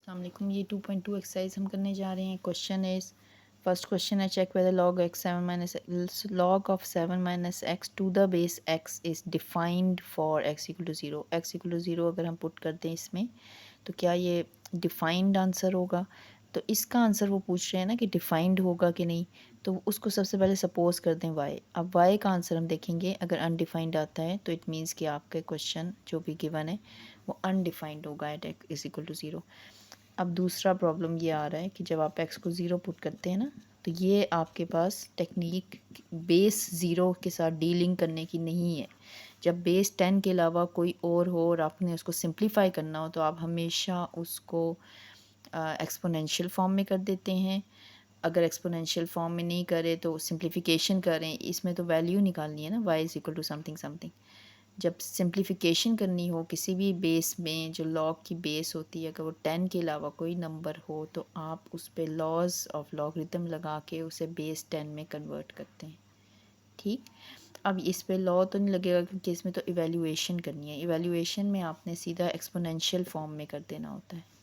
अस्सलामुअलैकुम। ये 2.2 एक्सरसाइज हम करने जा रहे हैं। क्वेश्चन इज, फर्स्ट क्वेश्चन है, check whether log x 7 minus log of 7 minus x to the base x is defined for x equal to 0। x equal to 0 अगर हम पुट कर दें इसमें तो क्या ये डिफाइंड आंसर होगा? तो इसका आंसर वो पूछ रहे हैं ना कि डिफाइंड होगा कि नहीं, तो उसको सबसे पहले सपोज कर दें y। अब y का आंसर हम देखेंगे, अगर अनडिफाइंड आता है तो इट मीन्स कि आपके क्वेश्चन जो भी गिवन है वो अनडिफाइंड होगा at x is equal to 0। अब दूसरा प्रॉब्लम ये आ रहा है कि जब आप x को 0 पुट करते हैं ना, तो ये आपके पास टेक्निक बेस 0 के साथ डीलिंग करने की नहीं है। जब बेस 10 के अलावा कोई और हो और आपने उसको सिंप्लीफाई करना हो तो आप हमेशा उसको एक्सपोनेंशियल फॉर्म में कर देते हैं। अगर एक्सपोनेंशियल फॉर्म में नहीं करे तो सिंप्लीफिकेशन करें। इसमें तो वैल्यू निकालनी है ना, y is equal to something something. जब सिंप्लीफिकेशन करनी हो किसी भी बेस में, जो लॉग की बेस होती है, अगर वो 10 के अलावा कोई नंबर हो तो आप उस पर लॉज ऑफ लॉगरिथम लगा के उसे बेस 10 में कन्वर्ट करते हैं। ठीक, अब इस पे लॉ तो नहीं लगेगा क्योंकि इसमें तो इवैल्यूएशन करनी है। इवैल्यूएशन में आपने सीधा एक्सपोनेंशियल फॉर्म में कर देना होता है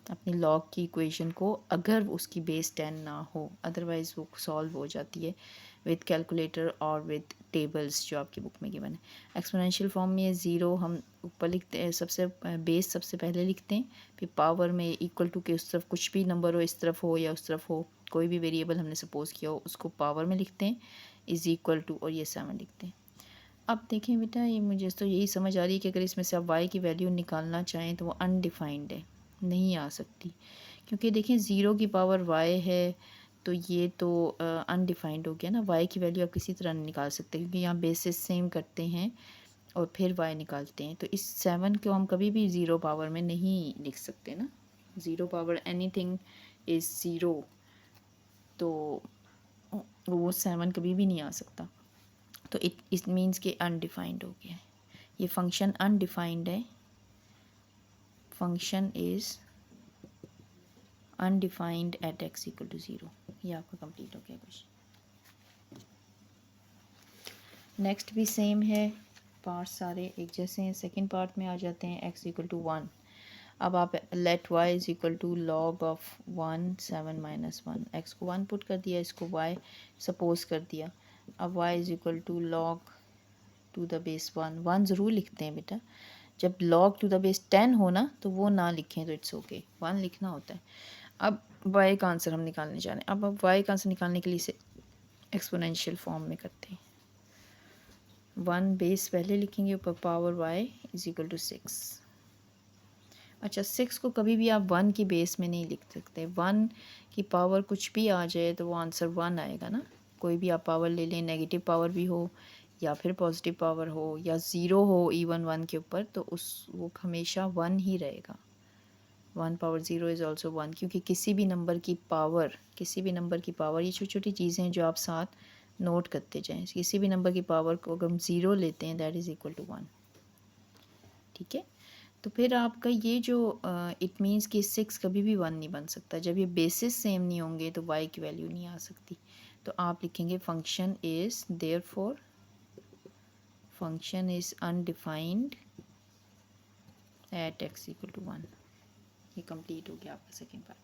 अपनी लॉग की इक्वेशन को, अगर उसकी बेस 10 ना हो, अदरवाइज़ वो सॉल्व हो जाती है विद कैलकुलेटर और विद टेबल्स जो आपकी बुक में गिवन है। एक्सपोनेंशियल फॉर्म में ये 0 हम ऊपर लिखते हैं, सबसे बेस सबसे पहले लिखते हैं, फिर पावर में इक्वल टू के उस तरफ कुछ भी नंबर हो, इस तरफ हो या उस तरफ हो, कोई भी वेरिएबल हमने सपोज किया हो उसको पावर में लिखते हैं, इज़ इक्वल टू, और ये 7 लिखते हैं। अब देखें बेटा, ये मुझे तो यही समझ आ रही है कि अगर इसमें से आप y की वैल्यू निकालना चाहें तो वो अनडिफाइंड है, नहीं आ सकती, क्योंकि देखें 0 की पावर y है तो ये तो अनडिफाइंड हो गया ना। y की वैल्यू आप किसी तरह नहीं निकाल सकते क्योंकि यहाँ बेसिस सेम करते हैं और फिर y निकालते हैं। तो इस 7 को हम कभी भी 0 पावर में नहीं लिख सकते ना। 0 पावर एनीथिंग इज़ 0, तो वो 7 कभी भी नहीं आ सकता। तो इट मीन्स कि अनडिफाइंड हो गया है, ये फंक्शन अनडिफाइंड है। Function is undefined at x equal to 0। ये आपका कंप्लीट हो गया क्वेश्चन। नेक्स्ट भी सेम है, पार्ट सारे एक जैसे हैं। सेकंड पार्ट में आ जाते हैं x इक्वल टू 1। अब आप let y is equal to log of 1 7 minus 1, x को 1 पुट कर दिया, इसको y सपोज कर दिया। अब y is equal to log to the base 1 ज़रूर लिखते हैं बेटा। जब log टू द बेस 10 हो ना तो वो ना लिखें तो इट्स ओके, 1 लिखना होता है। अब y का आंसर हम निकालने जा रहे हैं। अब y का आंसर निकालने के लिए इसे एक्सपोनेंशियल फॉर्म में करते हैं। 1 बेस पहले लिखेंगे, ऊपर power y is equal to 6। अच्छा, 6 को कभी भी आप 1 की बेस में नहीं लिख सकते। 1 की पावर कुछ भी आ जाए तो वो आंसर 1 आएगा ना। कोई भी आप पावर ले लें, नेगेटिव पावर भी हो या फिर पॉजिटिव पावर हो या ज़ीरो हो इवन 1 के ऊपर, तो उस वो हमेशा 1 ही रहेगा। 1 पावर 0 इज़ ऑल्सो 1, क्योंकि किसी भी नंबर की पावर, ये छोटी छोटी चीज़ें जो आप साथ नोट करते जाएं, किसी भी नंबर की पावर को अगर हम 0 लेते हैं दैट इज़ इक्वल टू 1। ठीक है, तो फिर आपका ये जो इट मीन्स कि 6 कभी भी 1 नहीं बन सकता। जब ये बेसिस सेम नहीं होंगे तो y की वैल्यू नहीं आ सकती। तो आप लिखेंगे function is therefore function is undefined at x equal to 1। ये कंप्लीट हो गया आपका सेकेंड पार्ट।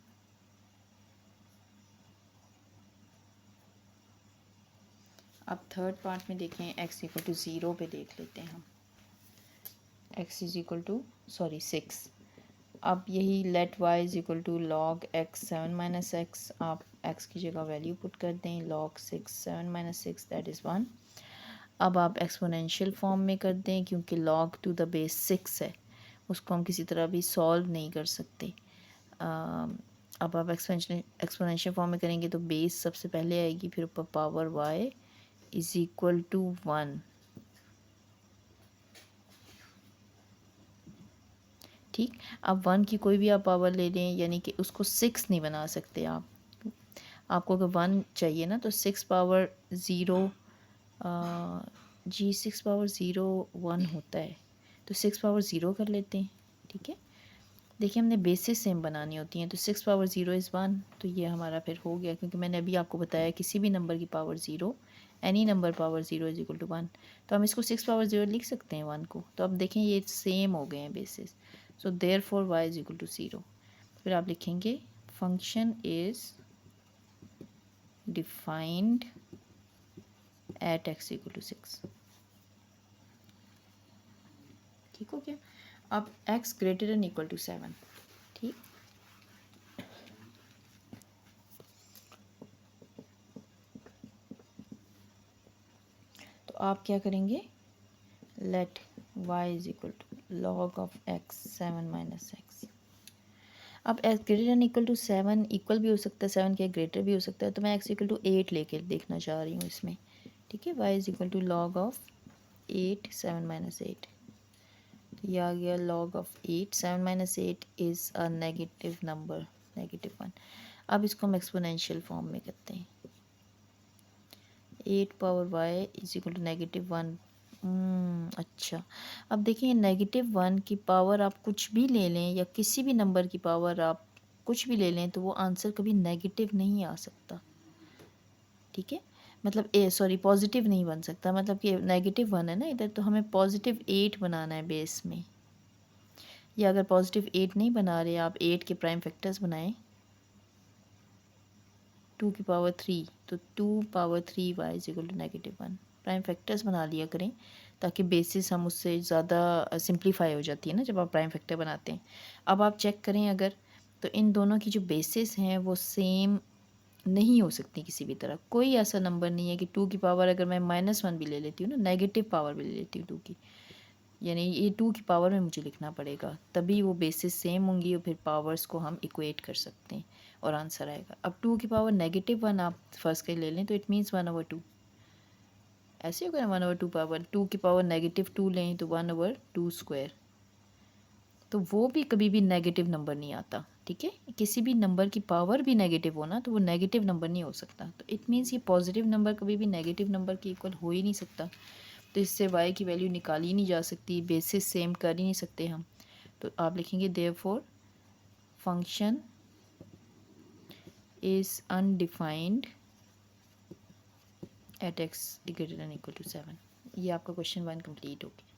अब थर्ड पार्ट में देखें, x इक्वल टू 0 पे देख लेते हैं हम। x is equal to 6। अब यही let y is equal to log x 7 minus x, आप x की जगह वैल्यू पुट कर दें, लॉग 6 7 माइनस 6 दैट इज़ 1। अब आप एक्सपोनेंशियल फॉर्म में कर दें, क्योंकि लॉग टू द बेस 6 है, उसको हम किसी तरह भी सॉल्व नहीं कर सकते। अब आप एक्सपोनेंशियल फॉर्म में करेंगे तो बेस सबसे पहले आएगी, फिर ऊपर power y is equal to 1। ठीक, अब 1 की कोई भी आप पावर ले लें, यानी कि उसको 6 नहीं बना सकते आप। आपको अगर 1 चाहिए ना तो 6 पावर 0 जी 6 पावर 0 1 होता है, तो 6 पावर 0 कर लेते हैं। ठीक है, देखिए हमने बेसिस सेम बनानी होती हैं, तो 6 पावर 0 इज़ 1, तो ये हमारा फिर हो गया, क्योंकि मैंने अभी आपको बताया किसी भी नंबर की power 0, any number power 0 is equal to 1, तो हम इसको 6 पावर 0 लिख सकते हैं 1 को। तो अब देखें ये सेम हो गए हैं basis, so therefore y is equal to 0। फिर आप लिखेंगे function is defined at x equal to 6। ठीक हो गया। अब x greater than equal to 7। ठीक, तो आप क्या करेंगे, let y is equal to log of x 7 minus x. अब x greater than equal to 7 equal भी हो सकता है 7 के, ग्रेटर भी हो सकता है, तो मैं x इक्वल टू 8 लेके देखना चाह रही हूँ इसमें। ठीक है, y is equal to log of 8 7 minus 8। तो ये आ गया log of 8 7 minus 8 is a negative number, -1। अब इसको हम एक्सपोनेंशियल फॉर्म में करते हैं। 8 power y is equal to -1। अच्छा, अब देखिए -1 की पावर आप कुछ भी ले लें या किसी भी नंबर की पावर आप कुछ भी ले लें तो वो आंसर कभी नेगेटिव नहीं आ सकता। ठीक है, मतलब सॉरी पॉजिटिव नहीं बन सकता, मतलब कि -1 है ना इधर, तो हमें +8 बनाना है बेस में। या अगर +8 नहीं बना रहे आप 8 के प्राइम फैक्टर्स बनाएं 2 की पावर 3, तो 2 power 3 y is equal to -1। Prime factors बना लिया करें ताकि बेसिस हम उससे ज़्यादा सिंप्लीफाई हो जाती है ना जब आप प्राइम फैक्टर बनाते हैं। अब आप चेक करें अगर, तो इन दोनों की जो बेसिस हैं वो सेम नहीं हो सकती किसी भी तरह। कोई ऐसा नंबर नहीं है कि 2 की पावर अगर मैं -1 भी ले लेती हूँ ना, नेगेटिव पावर भी ले लेती हूँ 2 की, यानी ये 2 की पावर में मुझे लिखना पड़ेगा, तभी वो बेसिस सेम होंगी और फिर पावर्स को हम इक्वेट कर सकते हैं और आंसर आएगा। अब 2 की पावर -1 आप फर्स्ट के ले लें तो इट मीन्स 1/2। ऐसे होगा ना, 1/2 पावर, 2 की पावर -2 लें तो 1/2 स्क्वायर, तो वो भी कभी भी नेगेटिव नंबर नहीं आता। ठीक है, किसी भी नंबर की पावर भी नेगेटिव हो ना तो वो नेगेटिव नंबर नहीं हो सकता। तो इट मीन्स ये पॉजिटिव नंबर कभी भी नेगेटिव नंबर के इक्वल हो ही नहीं सकता। तो इससे y की वैल्यू निकाली ही नहीं जा सकती, बेसिस सेम कर ही नहीं सकते हम। तो आप लिखेंगे therefore function is undefined at x greater than equal to 7। ये आपका क्वेश्चन 1 कंप्लीट हो गया।